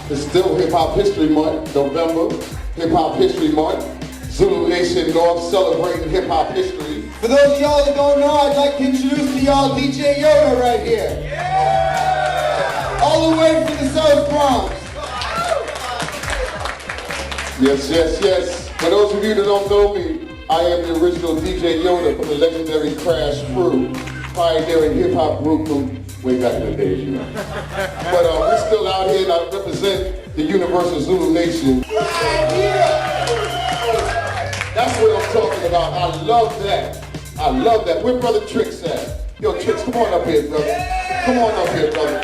It's still Hip Hop History Month, November, Hip Hop History Month. Zulu Nation North celebrating hip hop history. For those of y'all that don't know, I'd like to introduce to y'all DJ Yoda right here. Yeah! All the way from the South Bronx. Yes, yes, yes. For those of you that don't know me, I am the original DJ Yoda from the legendary Crash Crew, pioneering hip hop group from way back in the days, you know. But we're still out here and I represent the Universal Zulu Nation. That's what I'm talking about. I love that. I love that. Where Brother Tricks at? Yo, Tricks, come on up here, brother. Come on up here, brother.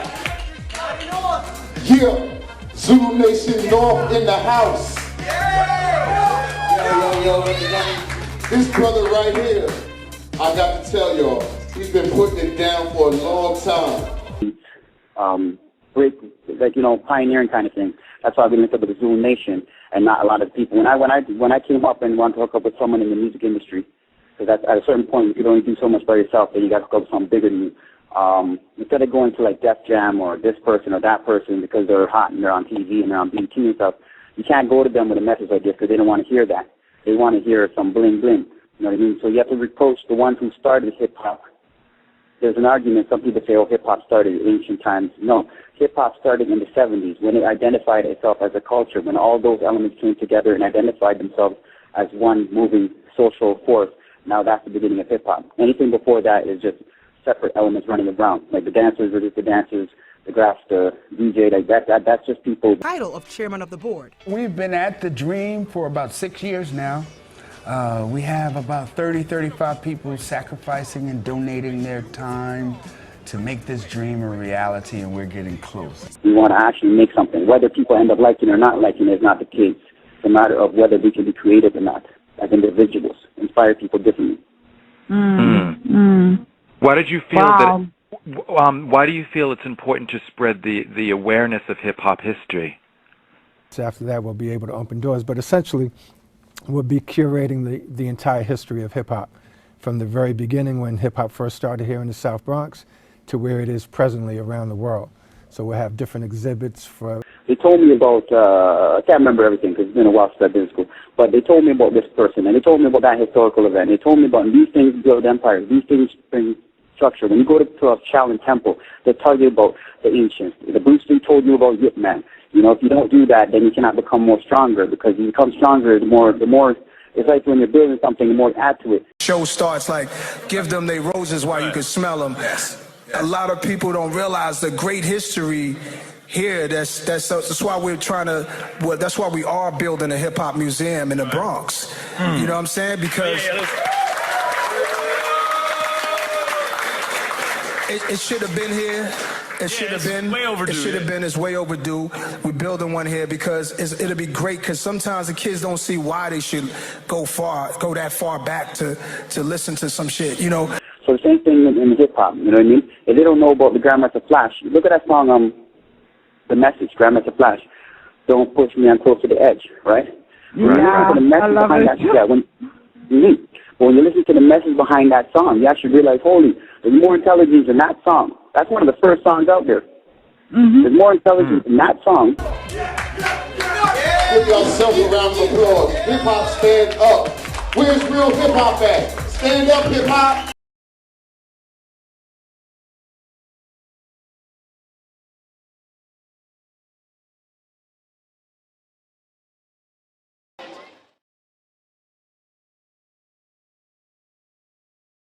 Yeah, Zulu Nation North in the house. Yo, this brother right here, I got to tell y'all, he's been putting it down for a long time. Great, like, pioneering kind of thing. That's why we linked up with the Zulu Nation and not a lot of people. When I came up and wanted to hook up with someone in the music industry, because at a certain point you could only do so much by yourself, then you got to hook up with something bigger than you. Instead of going to like Def Jam or this person or that person because they're hot and they're on TV and they're on BT and stuff, you can't go to them with a message like this because they don't want to hear that. They want to hear some bling bling. You know what I mean? So you have to reproach the ones who started hip hop. There's an argument. Some people say, oh, hip hop started in ancient times. No, hip hop started in the 70s when it identified itself as a culture, when all those elements came together and identified themselves as one moving social force. Now that's the beginning of hip hop. Anything before that is just separate elements running around. Like the dancers were just the dancers, the graphs, the DJ, like that's just people. Title of chairman of the board. We've been at the Dream for about 6 years now. We have about 35 people sacrificing and donating their time to make this dream a reality, and we're getting close. We want to actually make something. Whether people end up liking it or not liking it is not the case. It's a matter of whether we can be creative or not as individuals, inspire people differently. Why did you feel that? Why do you feel it's important to spread the awareness of hip hop history? So after that, we'll be able to open doors, but essentially, we'll be curating the entire history of hip hop, from the very beginning when hip hop first started here in the South Bronx to where it is presently around the world. So we'll have different exhibits for. They told me about, I can't remember everything because it's been a while since I've been in school, but they told me about this person, and they told me about that historical event. They told me about these things build empires, these things bring structure. When you go to a Shaolin temple, they tell you about the ancients. The Bruce Lee told you about Yip Man. If you don't do that, then you cannot become more stronger, because you become stronger, the more, it's like when you're building something, the more you add to it. Show starts like, give them their roses while you can smell them. Yes. A lot of people don't realize the great history here. That's why we're trying to. Well, that's why we are building a hip hop museum in the Bronx. You know what I'm saying? Because it should have been here. It should have been. Way overdue. It should have been. It's way overdue. We're building one here because it'll be great. Because sometimes the kids don't see why they should go that far back to listen to some shit. So the same thing in hip hop. You know what I mean? If they don't know about the Grandmaster Flash, look at that song, The Message, Grandmaster Flash. Don't push me, I'm close to the edge, right? Yeah, the message behind that, when you listen to the message behind that song, you actually realize, holy, there's more intelligence in that song. That's one of the first songs out there. There's more intelligence in that song. Give yourself a round of applause. Hip hop, stand up. Where's real hip hop at? Stand up, hip hop.